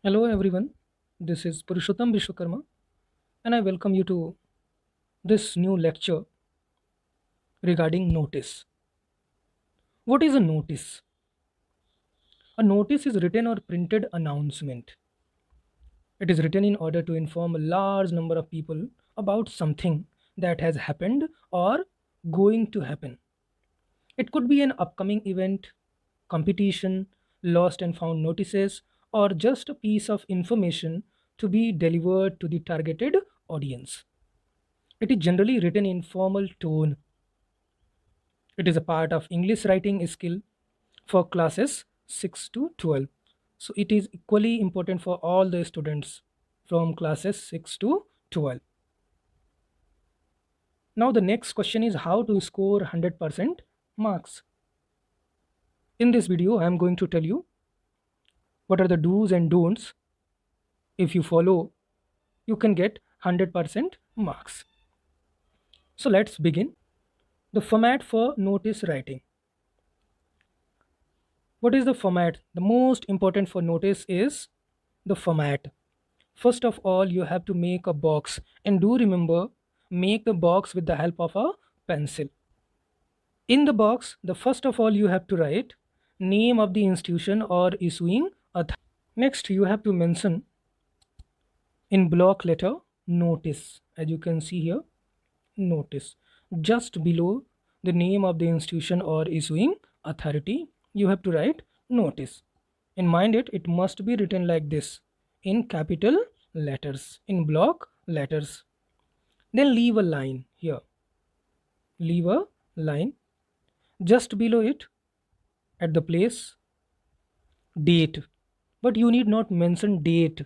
Hello everyone, this is Purushottam Vishwakarma and I welcome you to this new lecture regarding notice. What is a notice? A notice is written or printed announcement. It is written in order to inform a large number of people about something that has happened or going to happen. It could be an upcoming event, competition, lost and found notices, or just a piece of information to be delivered to the targeted audience. It is generally written in formal tone. It is a part of English writing skill for classes 6 to 12. So it is equally important for all the students from classes 6 to 12. Now the next question is how to score 100% marks. In this video I am going to tell you what are the do's and don'ts. If you follow, you can get 100% marks. So let's begin. The format for notice writing. What is the format? The most important for notice is the format. First of all, you have to make a box, and do remember, make the box with the help of a pencil. In the box, the first of all you have to write name of the institution or issuing authority. Next, you have to mention in block letter notice. As you can see here, notice. Just below the name of the institution or issuing authority, you have to write notice. In mind it must be written like this in capital letters, in block letters. Then leave a line here. Leave a line just below it at the place date. But you need not mention date.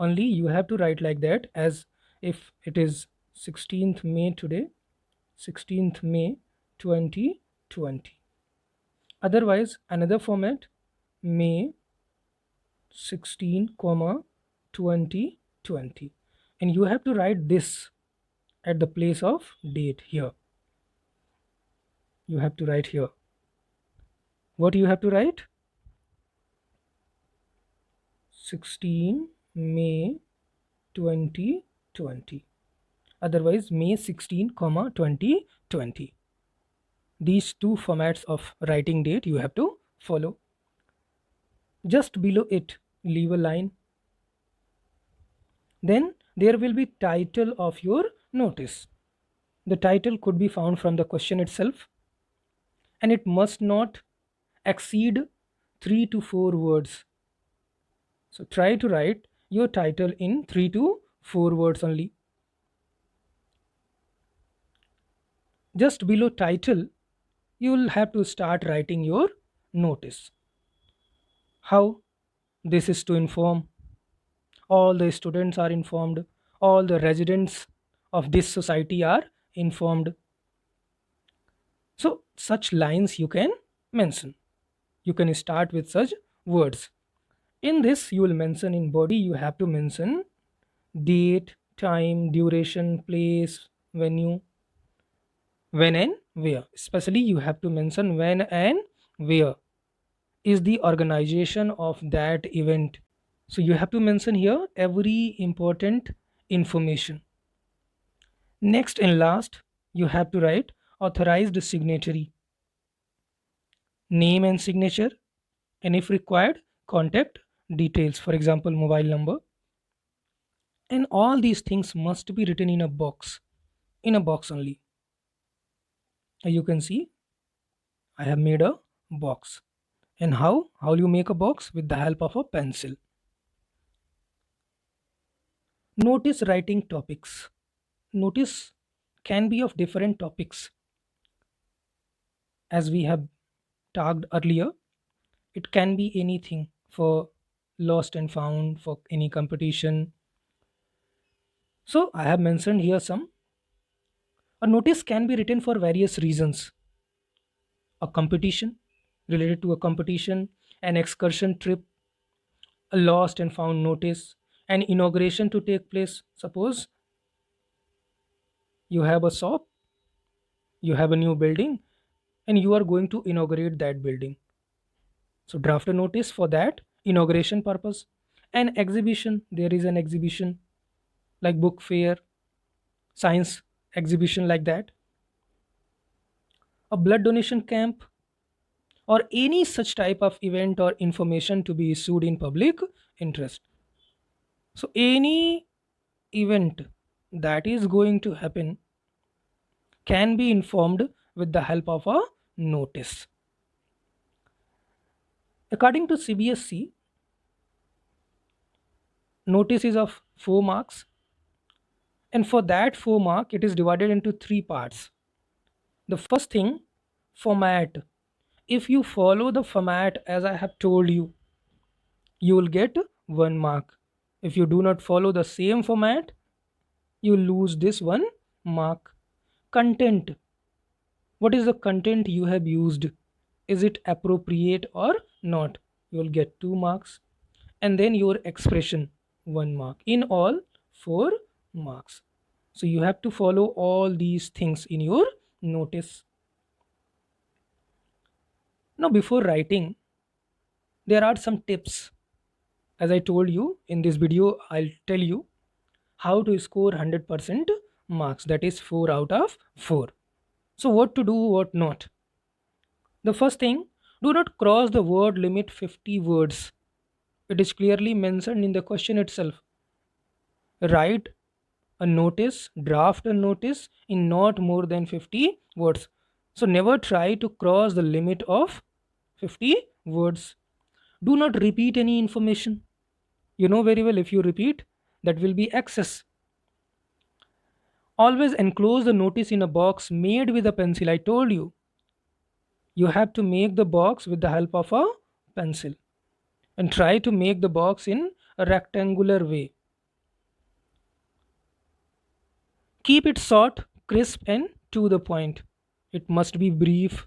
Only you have to write like that as if it is 16th May today, 16th May 2020. Otherwise, another format May 16, comma 2020. And you have to write this at the place of date here. You have to write here. What you have to write? 16 May 2020. Otherwise, May 16, comma 2020. These two formats of writing date you have to follow. Just below it, leave a line. Then there will be title of your notice. The title could be found from the question itself, and it must not exceed 3 to 4 words. So try to write your title in 3 to 4 words only. Just below title, you will have to start writing your notice. How? This is to inform. All the students are informed. All the residents of this society are informed. So such lines you can mention. You can start with such words. In this, you will mention in body, you have to mention date, time, duration, place, venue, when and where. Especially, you have to mention when and where is the organization of that event. So, you have to mention here every important information. Next and last, you have to write authorized signatory, name and signature, and if required, contact details, for example, mobile number. And all these things must be written in a box only. As you can see, I have made a box. And how you make a box? With the help of a pencil. Notice writing topics. Notice can be of different topics. As we have talked earlier, it can be anything for lost and found, for any competition. So I have mentioned here some. A notice can be written for various reasons. A competition, related to a competition, an excursion trip, a lost and found notice, an inauguration to take place. Suppose you have a shop, you have a new building, and you are going to inaugurate that building. So draft a notice for that inauguration purpose. An exhibition, there is an exhibition like book fair, science exhibition like that, a blood donation camp, or any such type of event or information to be issued in public interest. So any event that is going to happen can be informed with the help of a notice. According to CBSC, notice is of 4 marks, and for that 4 mark it is divided into 3 parts. The first thing, format. If you follow the format as I have told you, you will get 1 mark. If you do not follow the same format, you lose this 1 mark. Content. What is the content you have used? Is it appropriate or not? You will get 2 marks. And then your expression, 1 mark. In all, 4 marks. So you have to follow all these things in your notice. Now, before writing, there are some tips. As I told you in this video, I'll tell you how to score 100% marks, that is 4 out of 4. So, what to do, what not? The first thing, do not cross the word limit 50 words. It is clearly mentioned in the question itself. Write a notice, draft a notice in not more than 50 words. So, never try to cross the limit of 50 words. Do not repeat any information. You know very well, if you repeat, that will be excess. Always enclose the notice in a box made with a pencil. I told you, you have to make the box with the help of a pencil, and try to make the box in a rectangular way. Keep it short, crisp, and to the point. It must be brief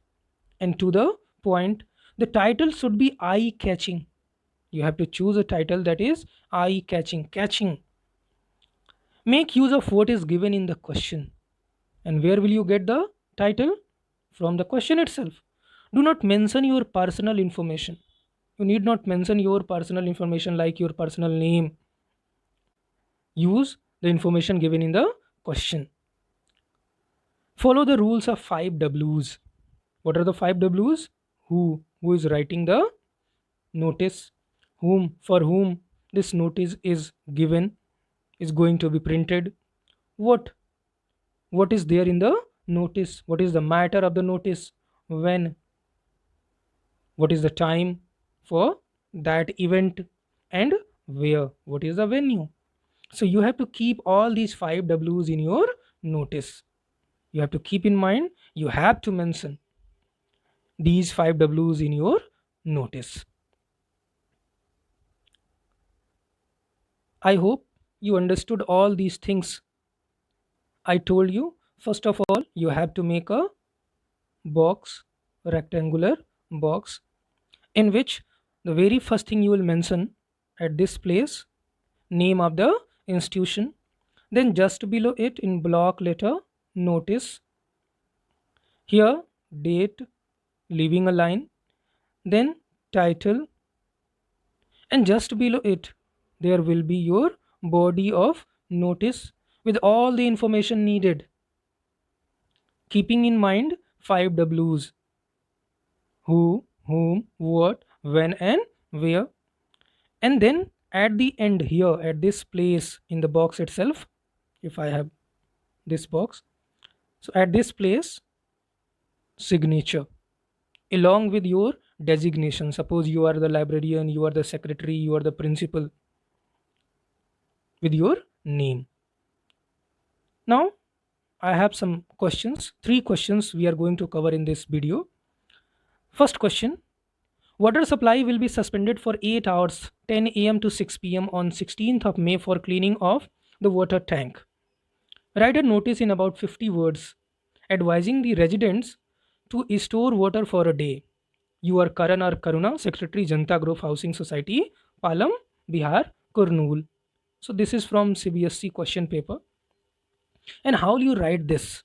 and to the point. The title should be eye catching. You have to choose a title that is eye catching. Make use of what is given in the question. And where will you get the title? From the question itself. Do not mention your personal information. You need not mention your personal information like your personal name. Use the information given in the question. Follow the rules of 5 W's. What are the 5 W's? Who is writing the notice? Whom, for whom this notice is given, is going to be printed. What is there in the notice? What is the matter of the notice? When? What is the time for that event? And where? What is the venue? So you have to keep all these 5 W's in your notice. You have to keep in mind, you have to mention these 5 W's in your notice. I hope you understood all these things I told you. First of all, you have to make a box, rectangular box, in which the very first thing you will mention at this place, name of the institution, then just below it in block letter, notice, here date, leaving a line, then title, and just below it there will be your body of notice with all the information needed, keeping in mind 5 W's: who, whom, what, when, and where. And then at the end, here at this place in the box itself, if I have this box, so at this place, signature along with your designation. Suppose you are the librarian, you are the secretary, you are the principal, with your name. Now I have some questions, 3 questions we are going to cover in this video. First question: water supply will be suspended for 8 hours, 10 a.m. to 6 p.m. on 16th of May for cleaning of the water tank. Write a notice in about 50 words advising the residents to store water for a day. You are Karan or Karuna, Secretary, Janta Grove Housing Society, Palam, Bihar, Kurnool. So this is from CBSC question paper. And how will you write this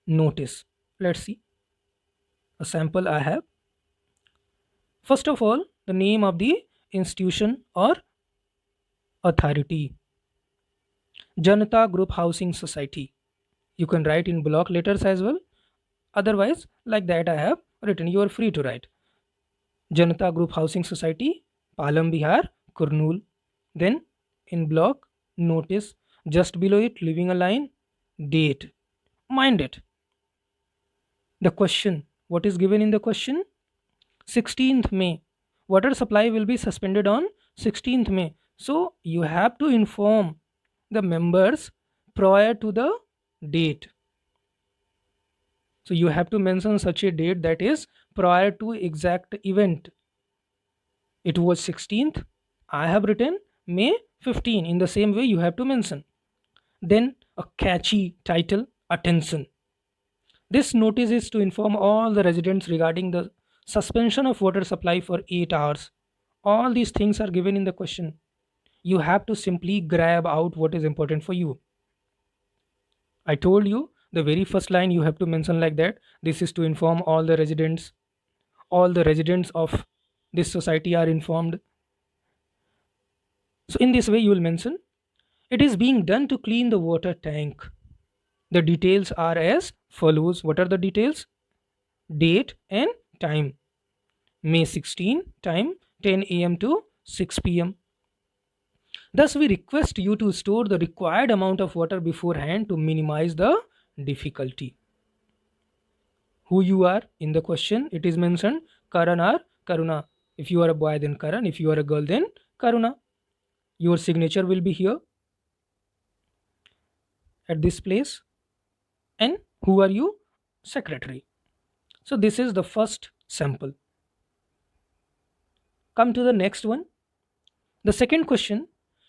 notice? Let's see. A sample I have. First of all, the name of the institution or authority. Janata Group Housing Society. You can write in block letters as well. Otherwise, like that I have written, you are free to write. Janata Group Housing Society, Palam Bihar, Kurnool. Then in block, notice just below it, leaving a line, date. Mind it. The question, what is given in the question? 16th May. Water supply will be suspended on 16th May. So you have to inform the members prior to the date. So you have to mention such a date that is prior to exact event. It was 16th. I have written May 15. In the same way, you have to mention. Then a catchy title, attention. This notice is to inform all the residents regarding the suspension of water supply for 8 hours. All these things are given in the question. You have to simply grab out what is important for you. I told you the very first line you have to mention like that. This is to inform all the residents. All the residents of this society are informed. So, in this way, you will mention it is being done to clean the water tank. The details are as follows. What are the details? Date and time. May 16, time 10 a.m. to 6 p.m. Thus, we request you to store the required amount of water beforehand to minimize the difficulty. Who you are in the question, it is mentioned Karan or Karuna. If you are a boy, then Karan. If you are a girl, then Karuna. Your signature will be here at this place. And who are you? Secretary. So, this is the first sample. Come to the next one. The second question,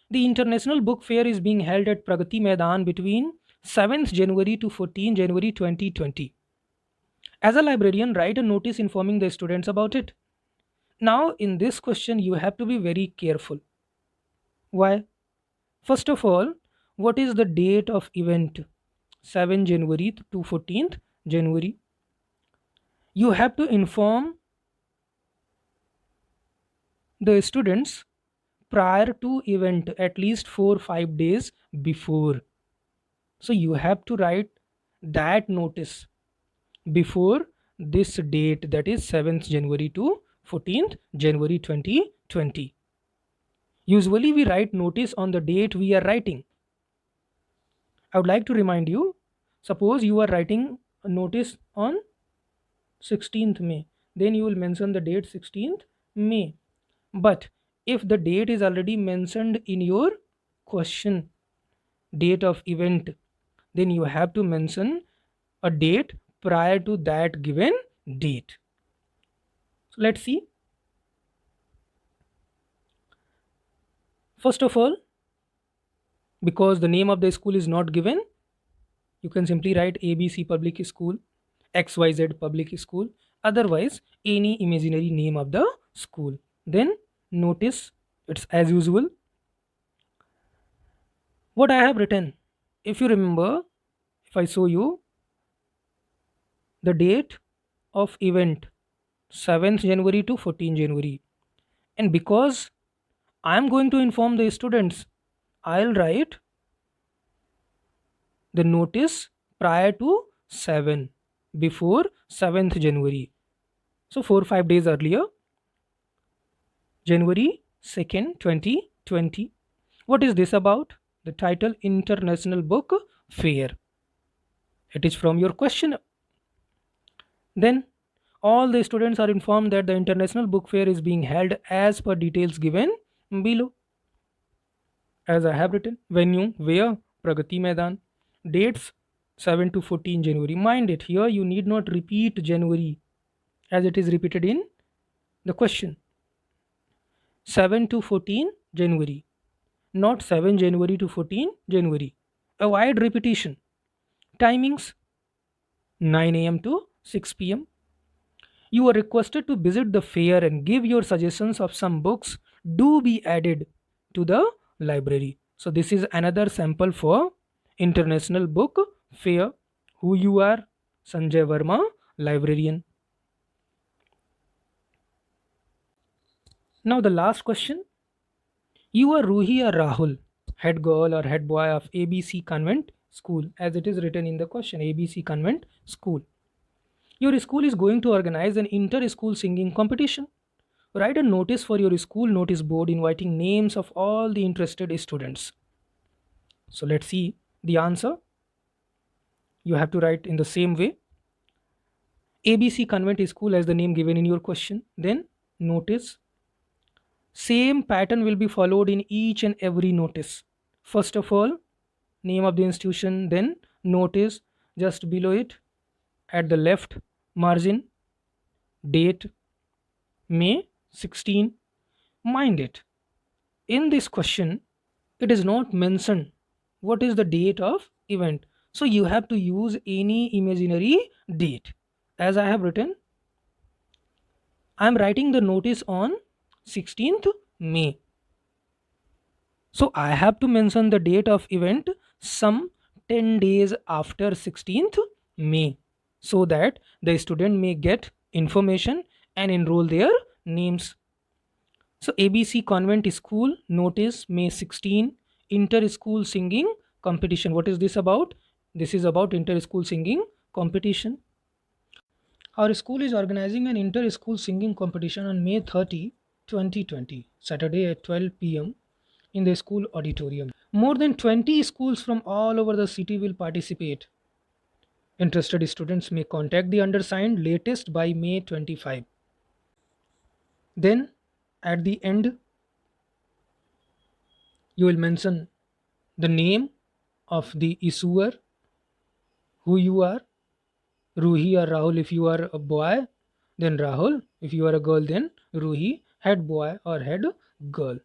the International Book Fair is being held at Pragati Maidan between 7th January to 14th January 2020. As a librarian, write a notice informing the students about it. Now, in this question, you have to be very careful. Why? First of all, what is the date of event? 7 January to 14th January. You have to inform the students prior to event at least 4-5 days before. So you have to write that notice before this date, that is 7th January to 14th January 2020. Usually we write notice on the date we are writing. I would like to remind you, suppose you are writing a notice on 16th May, then you will mention the date 16th May. But if the date is already mentioned in your question, date of event, then you have to mention a date prior to that given date. So let's see. First of all, because the name of the school is not given, you can simply write ABC Public School, XYZ Public School, otherwise any imaginary name of the school. Then notice, it's as usual. What I have written, if you remember, if I show you the date of event 7th January to 14th January, and because I am going to inform the students, I'll write the notice prior to 7 before 7th January. So 4-5 days earlier, January 2nd, 2020. What is this about? The title International Book Fair. It is from your question. Then all the students are informed that the International Book Fair is being held as per details given below. As I have written, venue, where? Pragati Maidan. Dates 7 to 14 January. Mind it, here you need not repeat January as it is repeated in the question. 7 to 14 January, not 7 January to 14 January. Avoid repetition. Timings 9 a.m. to 6 p.m. You are requested to visit the fair and give your suggestions of some books do be added to the library. So this is another sample for International Book Fair. Who you are? Sanjay Verma, librarian. Now the last question. You are Ruhi or Rahul, head girl or head boy of ABC Convent School, as it is written in the question. ABC Convent School. Your school is going to organize an inter-school singing competition. Write a notice for your school notice board inviting names of all the interested students. So let's see the answer. You have to write in the same way. ABC Convent School as the name given in your question. Then notice. Same pattern will be followed in each and every notice. First of all, name of the institution, then notice, just below it at the left margin, date May 16. Mind it, in this question, it is not mentioned what is the date of event. So you have to use any imaginary date. As I have written, I am writing the notice on 16th May. So I have to mention the date of event some 10 days after 16th May so that the student may get information and enroll their names. So ABC Convent School notice May 16 inter school singing competition. What is this about? This is about inter school singing competition. Our school is organizing an inter school singing competition on May 30, 2020, Saturday at 12 p.m. in the school auditorium. More than 20 schools from all over the city will participate. Interested students may contact the undersigned latest by May 25. Then, at the end, you will mention the name of the issuer, who you are, Ruhi or Rahul if you are a boy, then Rahul. If you are a girl, then Ruhi, head boy or head girl.